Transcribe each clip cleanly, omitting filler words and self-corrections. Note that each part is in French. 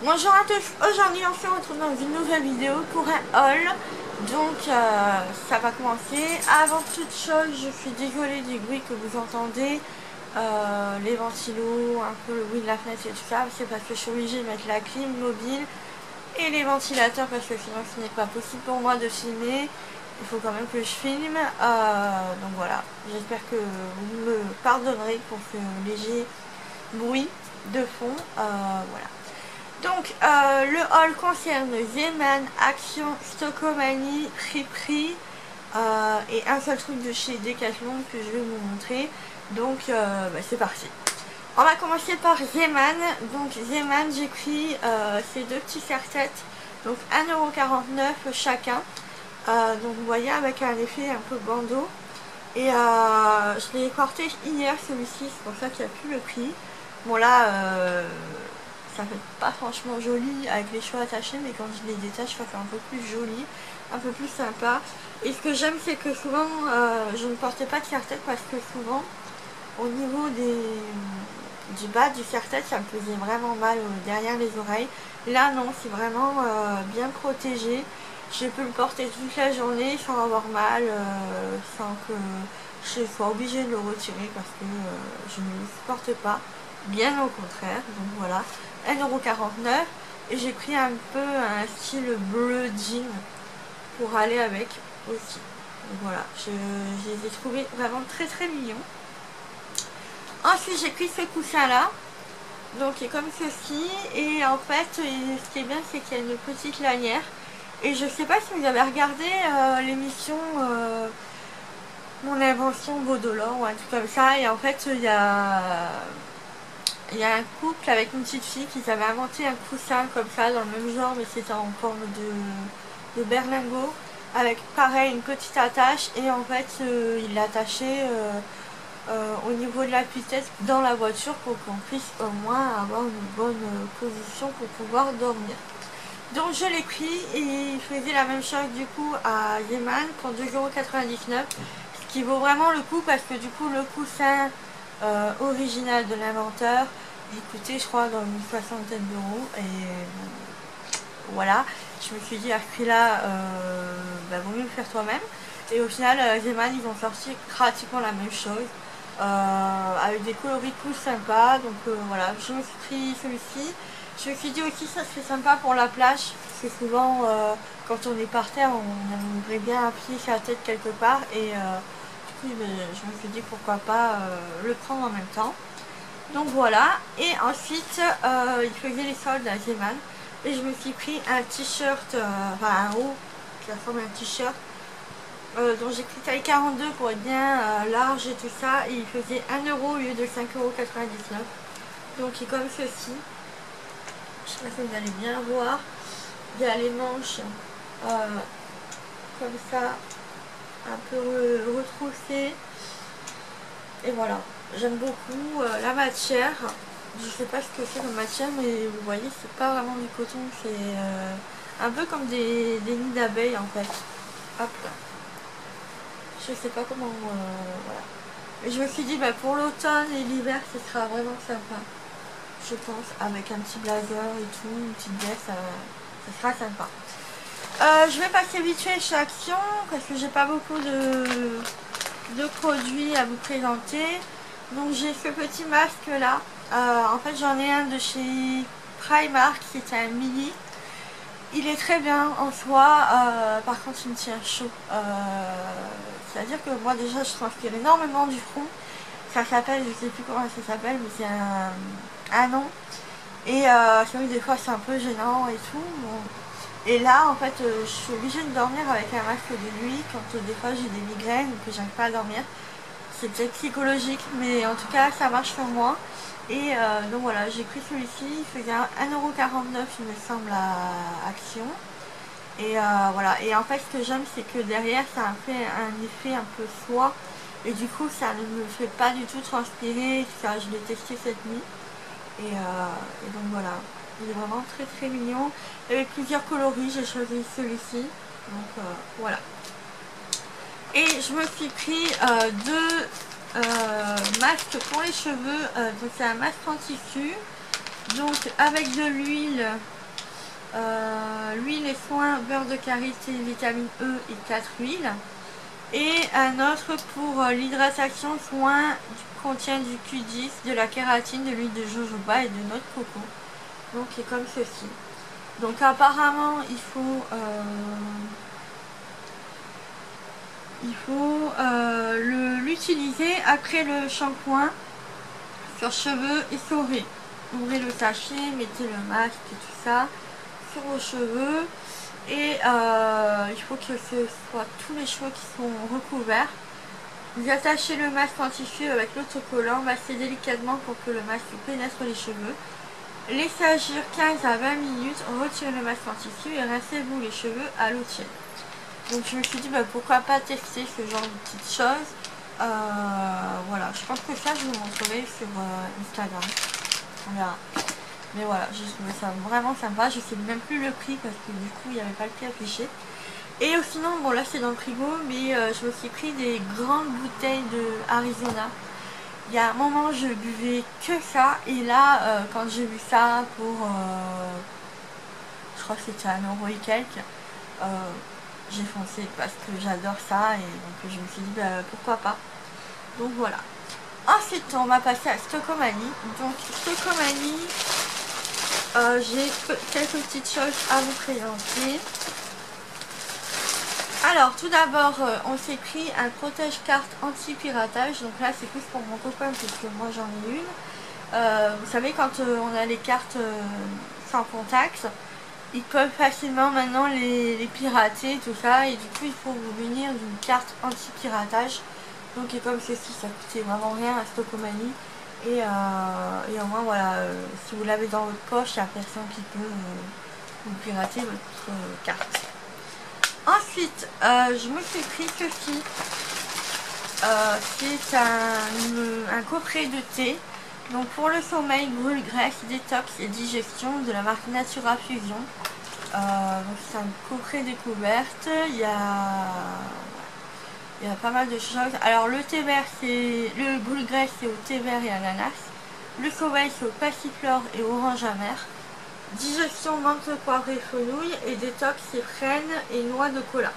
Bonjour à tous, aujourd'hui on se retrouve dans une nouvelle vidéo pour un haul. Donc ça va commencer. Avant toute chose, je suis désolée du bruit que vous entendez, les ventilos, un peu le bruit de la fenêtre et tout ça. C'est parce que je suis obligée de mettre la clim mobile et les ventilateurs parce que sinon ce n'est pas possible pour moi de filmer. Il faut quand même que je filme, donc voilà, j'espère que vous me pardonnerez pour ce léger bruit de fond, voilà. Donc le haul concerne Zeman, Action, Stockomanie, Friperie et un seul truc de chez Decathlon que je vais vous montrer. Donc c'est parti. On va commencer par Zeman. Donc Zeman, j'ai pris ces deux petits serre-têtes, donc 1,49€ chacun. Donc vous voyez avec un effet un peu bandeau. Et je l'ai porté hier celui-ci, c'est pour ça qu'il n'y a plus le prix. Bon là, ça fait pas franchement joli avec les cheveux attachés, mais quand je les détache, ça fait un peu plus joli, un peu plus sympa. Et ce que j'aime, c'est que souvent, je ne portais pas de serre-tête parce que souvent, au niveau du bas du serre-tête, ça me faisait vraiment mal derrière les oreilles. Là non, c'est vraiment bien protégé. Je peux le porter toute la journée sans avoir mal, sans que je sois obligée de le retirer parce que je ne le supporte pas. Bien au contraire, donc voilà, 1,49€ et j'ai pris un peu un style bleu jean pour aller avec aussi. Donc voilà, je les ai trouvés vraiment très très mignons. Ensuite j'ai pris ce coussin là, donc il est comme ceci, et en fait ce qui est bien c'est qu'il y a une petite lanière. Et je sais pas si vous avez regardé l'émission Mon Invention Baudolore ou un truc comme ça, et en fait il y a un couple avec une petite fille qui avait inventé un coussin comme ça dans le même genre, mais c'était en forme de berlingot avec pareil une petite attache, et en fait il l'attachait au niveau de la tête dans la voiture pour qu'on puisse au moins avoir une bonne position pour pouvoir dormir. Donc je l'ai pris et il faisait la même chose du coup à Zeman pour 2,99€, ce qui vaut vraiment le coup parce que du coup le coussin original de l'inventeur il coûtait je crois dans une soixantaine d'euros, et voilà, je me suis dit à ce prix là vaut mieux le faire toi-même, et au final Zeman ils ont sorti pratiquement la même chose avec des coloris plus sympas, donc voilà, je me suis pris celui-ci. Je me suis dit aussi ça serait sympa pour la plage, parce que souvent quand on est par terre on aimerait bien appuyer sa tête quelque part, et du coup je me suis dit pourquoi pas le prendre en même temps. Donc voilà, et ensuite il faisait les soldes à Zeman et je me suis pris un t-shirt, enfin un haut qui ressemble à un t-shirt dont j'ai pris taille 42 pour être bien large et tout ça, et il faisait 1€ au lieu de 5,99€. Donc il est comme ceci. Je sais pas si vous allez bien voir. Il y a les manches comme ça, un peu retroussées. Et voilà, j'aime beaucoup la matière. Je sais pas ce que c'est comme matière, mais vous voyez, c'est pas vraiment du coton, c'est un peu comme des nids d'abeilles en fait. Hop là. Je sais pas comment. Voilà. Et je me suis dit, pour l'automne et l'hiver, ce sera vraiment sympa. Je pense, avec un petit blazer et tout, une petite veste, ça sera sympa. Je vais passer vite fait chez Action parce que j'ai pas beaucoup de produits à vous présenter. Donc j'ai ce petit masque là. En fait j'en ai un de chez Primark, c'est un mini. Il est très bien en soi, par contre il me tient chaud. C'est à dire que moi déjà je transpire énormément du front. Ça s'appelle, je sais plus comment ça s'appelle, mais c'est un nom. Et c'est vrai que des fois c'est un peu gênant et tout. Bon. Et là en fait je suis obligée de dormir avec un masque de nuit quand des fois j'ai des migraines ou que j'arrive pas à dormir. C'est peut-être psychologique, mais en tout cas ça marche sur moi. Et donc voilà, j'ai pris celui-ci, il faisait 1,49€ il me semble à Action. Et voilà, et en fait ce que j'aime c'est que derrière ça a fait un effet un peu soie. Et du coup ça ne me fait pas du tout transpirer, ça, je l'ai testé cette nuit. Et donc voilà, il est vraiment très très mignon. Il y avait plusieurs coloris, j'ai choisi celui-ci. Donc voilà. Et je me suis pris deux masques pour les cheveux. Donc c'est un masque en tissu. Donc avec de l'huile, l'huile et soin, beurre de karité, vitamine E et 4 huiles. Et un autre pour l'hydratation, soin contient du Q10, de la kératine, de l'huile de jojoba et de noix de coco. Donc c'est comme ceci. Donc apparemment il faut l'utiliser après le shampoing sur cheveux essorés. Ouvrez le sachet, mettez le masque et tout ça sur vos cheveux. Et il faut que ce soit tous les cheveux qui sont recouverts. Vous attachez le masque en tissu avec l'autocollant, massez délicatement pour que le masque pénètre les cheveux. Laissez agir 15 à 20 minutes, retirez le masque en tissu et rincez-vous les cheveux à l'eau tiède. Donc je me suis dit pourquoi pas tester ce genre de petites choses. Voilà, je pense que ça je vous montrerai sur Instagram. On verra. Mais voilà, j'ai trouvé ça vraiment sympa. Je sais même plus le prix parce que du coup il n'y avait pas le prix affiché. Et sinon, bon là c'est dans le frigo, mais je me suis pris des grandes bouteilles de Arizona. Il y a un moment je buvais que ça, et là quand j'ai vu ça pour, je crois que c'était 1 € et quelques, j'ai foncé parce que j'adore ça, et donc je me suis dit pourquoi pas. Donc voilà. Ensuite on va passer à Stocomanie. Donc Stocomanie, j'ai quelques petites choses à vous présenter. Alors tout d'abord on s'est pris un protège-carte anti-piratage. Donc là c'est plus pour mon copain puisque moi j'en ai une. Vous savez quand on a les cartes sans contact, ils peuvent facilement maintenant les pirater tout ça, et du coup il faut vous munir d'une carte anti-piratage. Donc et comme ceci ça coûtait vraiment rien à Stocomanie. Et au moins voilà, si vous l'avez dans votre poche, il n'y a personne qui peut vous pirater votre carte. Ensuite, je me suis pris ceci. C'est un coffret de thé. Donc pour le sommeil, brûle, graisse, détox et digestion de la marque Natura Fusion. Donc c'est un coffret découverte. Il y a pas mal de choses. Alors le thé vert, c'est le brûle graisse, c'est au thé vert et ananas. Le sommeil, c'est au passiflore et orange amer. Digestion, menthe, poivre et fenouil. Et détox, c'est frêne et noix de cola.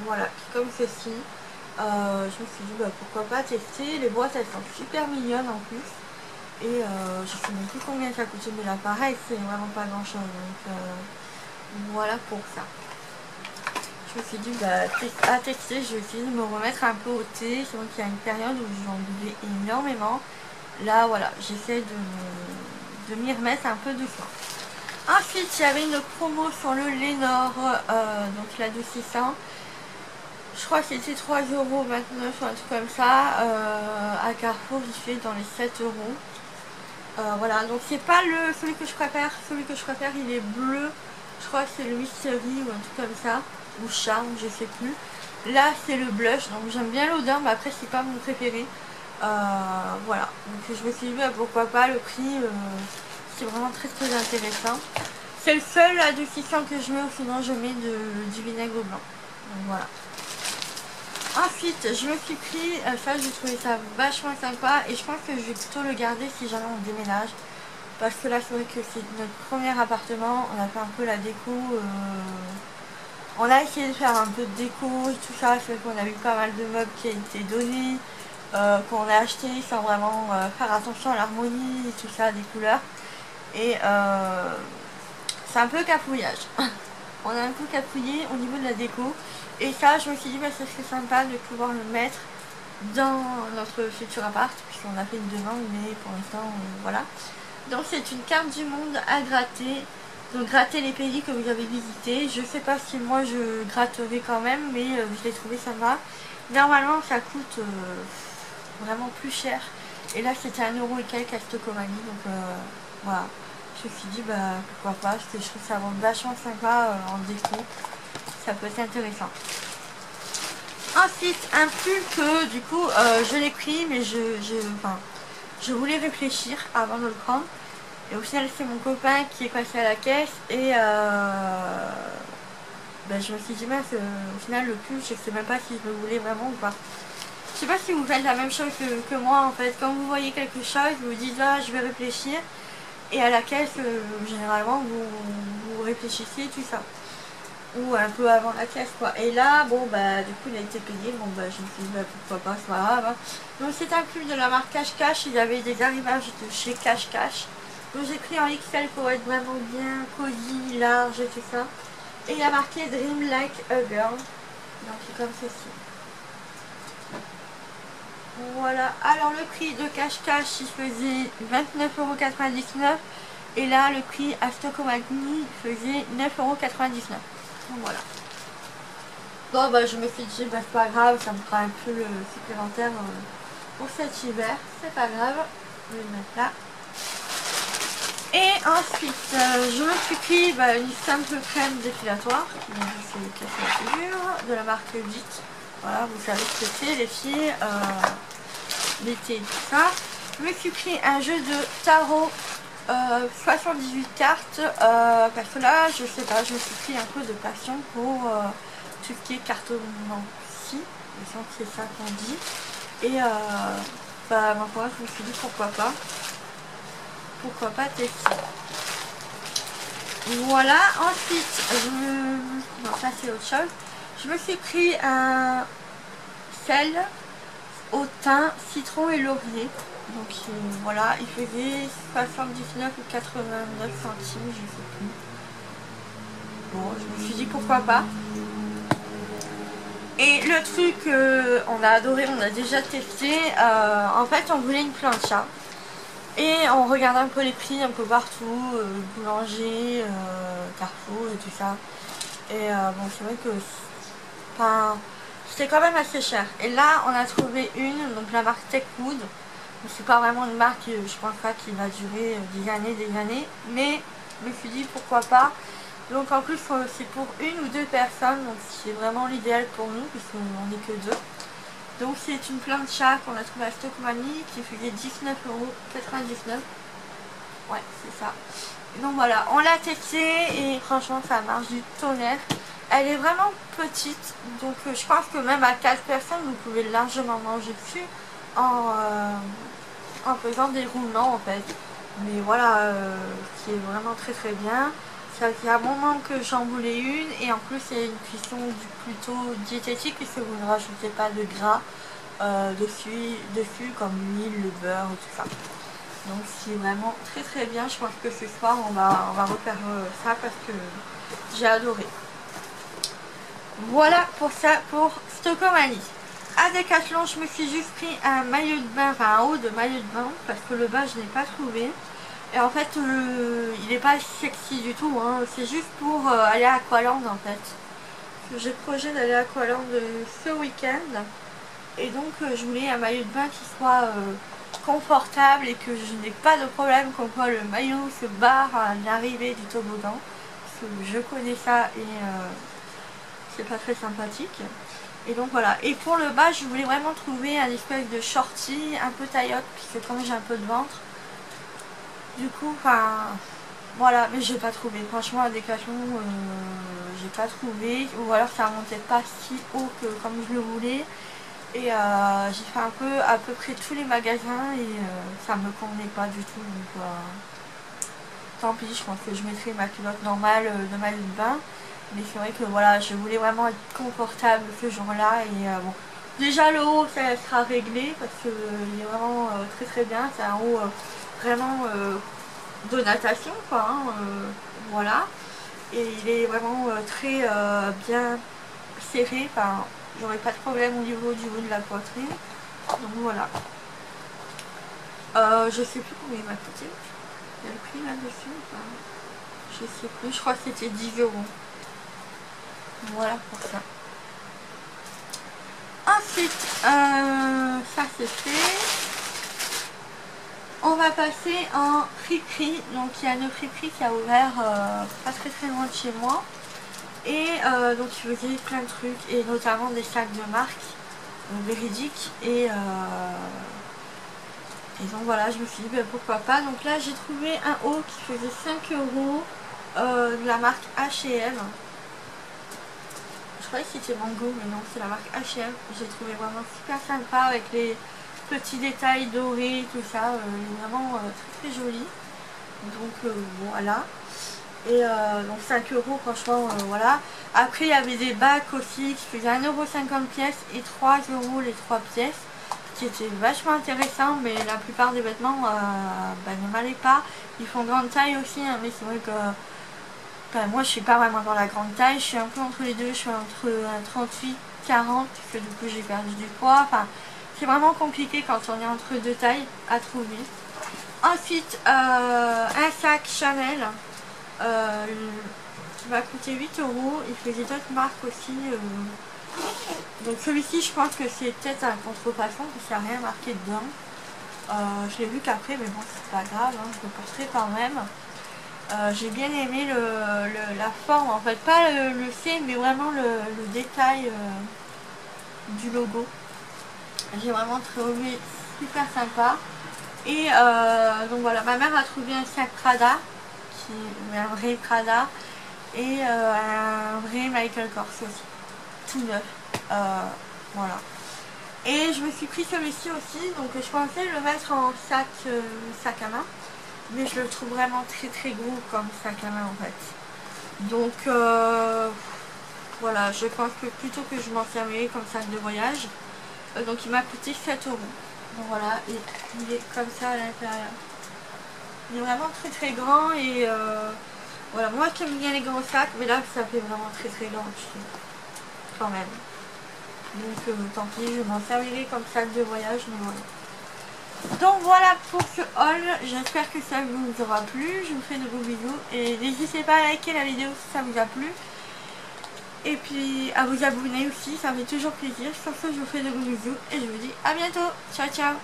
Voilà, comme ceci. Je me suis dit pourquoi pas tester. Les boîtes elles sont super mignonnes en plus. Et je sais même plus combien ça coûte, mais là pareil c'est vraiment pas grand chose. Donc voilà pour ça. Je me suis dit à tester, je vais essayer de me remettre un peu au thé. C'est vrai qu'il y a une période où j'en buvais énormément. Là voilà, j'essaie de m'y remettre un peu doucement. Ensuite il y avait une promo sur le Lénore, donc l'adoucissant. Je crois que c'était 3,29 € ou un truc comme ça. À Carrefour il fait dans les 7 €. Voilà, donc c'est pas celui que je préfère. Celui que je préfère il est bleu. Je crois que c'est le mystery ou un truc comme ça. Ou charme, je sais plus. Là c'est le blush, donc j'aime bien l'odeur, mais après c'est pas mon préféré. Voilà, donc je me suis dit pourquoi pas, le prix c'est vraiment très très intéressant. C'est le seul adoucissant que je mets, ou sinon je mets du vinaigre blanc. Donc voilà. Ensuite je me suis pris, ça j'ai trouvé ça vachement sympa, et je pense que je vais plutôt le garder si jamais on déménage. Parce que là c'est vrai que c'est notre premier appartement, on a fait un peu la déco. On a essayé de faire un peu de déco et tout ça, c'est vrai qu'on a eu pas mal de meubles qui a été donnés, qu'on a acheté sans vraiment faire attention à l'harmonie et tout ça, des couleurs. Et c'est un peu capouillage. On a un peu capouillé au niveau de la déco. Et ça, je me suis dit, ce serait sympa de pouvoir le mettre dans notre futur appart, puisqu'on a fait une demande, mais pour l'instant, voilà. Donc c'est une carte du monde à gratter. Donc gratter les pays que vous avez visités. Je sais pas si moi je gratterai quand même, mais je l'ai trouvé sympa. Normalement ça coûte vraiment plus cher. Et là c'était 1 € et quelques à Stocomanie. Donc voilà. Je me suis dit pourquoi pas, parce que je trouve ça vachement sympa en déco. Ça peut être intéressant. Ensuite un pull que du coup je l'ai pris, mais je voulais réfléchir avant de le prendre. Et au final c'est mon copain qui est passé à la caisse, et je me suis dit au final le pull je sais même pas si je le voulais vraiment ou pas. Je sais pas si vous faites la même chose que moi en fait. Quand vous voyez quelque chose vous vous dites je vais réfléchir, et à la caisse généralement vous réfléchissez tout ça, ou un peu avant la caisse quoi. Et là bon bah du coup il a été payé, bon bah je me suis dit bah, pourquoi pas, c'est pas grave hein. Donc c'est un pull de la marque Cash Cash, il y avait des arrivages de chez Cash Cash, donc j'ai pris en XL pour être vraiment bien cosy, large et tout ça, et il y a marqué Dream Like a Girl, donc c'est comme ceci. Voilà, alors le prix de Cash Cash il faisait 29,99 € et là le prix à Stocomanie faisait 9,99 €. Donc voilà. Bon bah je me suis dit bah c'est pas grave, ça me fera un peu le supplémentaire pour cet hiver, c'est pas grave, je vais le mettre là. Et ensuite je me suis pris une simple crème dépilatoire qui m'a dit c'est casser la figure de la marque Vite. Voilà, vous savez ce que c'est les filles, l'été tout ça. Je me suis pris un jeu de tarot 78 cartes parce que là je sais pas, je me suis pris un peu de passion pour tout ce qui est cartomancie, je sens que c'est ça qu'on dit, et ma foi je me suis dit pourquoi pas tester. Voilà, ensuite non ça c'est autre chose, je me suis pris un sel au thym, citron et laurier. Donc voilà, il faisait 79 ou 89 centimes, je sais plus. Bon, je me suis dit pourquoi pas. Et le truc, on a adoré, on a déjà testé. En fait, on voulait une plancha. Et on regardait un peu les prix un peu partout, boulanger, Carrefour et tout ça. Et bon, c'est vrai que c'était quand même assez cher. Et là, on a trouvé une, donc la marque Techwood. C'est pas vraiment une marque, je pense pas, qui va durer des années, mais je me suis dit pourquoi pas. Donc en plus c'est pour une ou deux personnes, donc c'est vraiment l'idéal pour nous puisqu'on n'est que deux. Donc c'est une plancha qu'on a trouvée à Stockmanie qui faisait 19,99 €. Ouais, c'est ça. Donc voilà, on l'a testée et franchement ça marche du tonnerre. Elle est vraiment petite, donc je pense que même à 4 personnes vous pouvez largement manger dessus en faisant des roulements en fait. Mais voilà, qui est vraiment très très bien. Ça fait un moment que j'en voulais une et en plus c'est une cuisson plutôt diététique puisque vous ne rajoutez pas de gras dessus comme l'huile, le beurre et tout ça. Donc c'est vraiment très très bien. Je pense que ce soir on va refaire ça parce que j'ai adoré. Voilà pour ça pour Stocomanie. À Decathlon, je me suis juste pris un maillot de bain, enfin un haut de maillot de bain parce que le bas je n'ai pas trouvé. Et en fait il n'est pas sexy du tout, hein. C'est juste pour aller à Aqualand en fait. J'ai projet d'aller à Aqualand ce week-end. Et donc je voulais un maillot de bain qui soit confortable et que je n'ai pas de problème comme quoi le maillot se barre à l'arrivée du toboggan. Parce que je connais ça et c'est pas très sympathique. Et donc voilà, et pour le bas je voulais vraiment trouver un espèce de shorty un peu taillotte puisque comme j'ai un peu de ventre, du coup enfin voilà, mais j'ai pas trouvé, franchement à Decathlon j'ai pas trouvé, ou alors ça montait pas si haut que comme je le voulais. Et j'ai fait un peu à peu près tous les magasins et ça me convenait pas du tout, donc tant pis, je pense que je mettrai ma culotte normale de maillot de bain. Mais c'est vrai que voilà, je voulais vraiment être confortable ce jour-là et bon, déjà le haut ça sera réglé parce que il est vraiment très très bien, c'est un haut vraiment de natation quoi, hein, voilà, et il est vraiment très bien serré, enfin j'aurais pas de problème au niveau du haut de la poitrine, donc voilà. Je sais plus combien il m'a coûté, il y a le prix là-dessus, enfin, je sais plus, je crois que c'était 10 €. Voilà pour ça. Ensuite, ça c'est fait. On va passer en friperie. Donc il y a une friperie qui a ouvert pas très loin de chez moi. Et donc il faisait plein de trucs et notamment des sacs de marque véridiques. Et donc voilà, je me suis dit ben, pourquoi pas. Donc là j'ai trouvé un haut qui faisait 5 € de la marque H&M. Je croyais que c'était Mango, mais non, c'est la marque H&M. J'ai trouvé vraiment super sympa avec les petits détails dorés, tout ça. Il est vraiment très très joli. Donc voilà. Et donc 5 euros, franchement, voilà. Après, il y avait des bacs aussi qui faisaient 1,50 € pièce et 3 € les 3 pièces. Qui était vachement intéressant, mais la plupart des vêtements ne m'allaient pas. Ils font grande taille aussi, hein, mais c'est vrai que moi je suis pas vraiment dans la grande taille, je suis un peu entre les deux, je suis entre un 38, 40, parce que du coup j'ai perdu du poids. Enfin, c'est vraiment compliqué quand on est entre deux tailles à trouver. Ensuite, un sac Chanel qui m'a coûté 8 €. Il faisait d'autres marques aussi. Donc celui-ci, je pense que c'est peut-être un contrefaçon, parce qu'il n'y a rien marqué dedans. Je l'ai vu qu'après, mais bon, c'est pas grave, hein, je le porterai quand même. J'ai bien aimé la forme, en fait, pas le C, mais vraiment le détail du logo. J'ai vraiment trouvé super sympa. Et donc voilà, ma mère a trouvé un sac Prada, un vrai Prada, et un vrai Michael Kors aussi, tout neuf. Voilà. Et je me suis pris celui-ci aussi, donc je pensais le mettre en sac à main, mais je le trouve vraiment très très gros comme sac à main en fait. Donc voilà, je pense que plutôt que je m'en servirai comme sac de voyage. Donc il m'a coûté 7 €. Donc voilà, et il est comme ça à l'intérieur. Il est vraiment très très grand et voilà, moi j'aime bien les grands sacs, mais là ça fait vraiment très très grand quand même. Donc tant pis, je m'en servirai comme sac de voyage, mais voilà. Donc voilà pour ce haul, j'espère que ça vous aura plu, je vous fais de gros bisous et n'hésitez pas à liker la vidéo si ça vous a plu. Et puis à vous abonner aussi, ça me fait toujours plaisir. Sur ce, je vous fais de gros bisous et je vous dis à bientôt. Ciao ciao.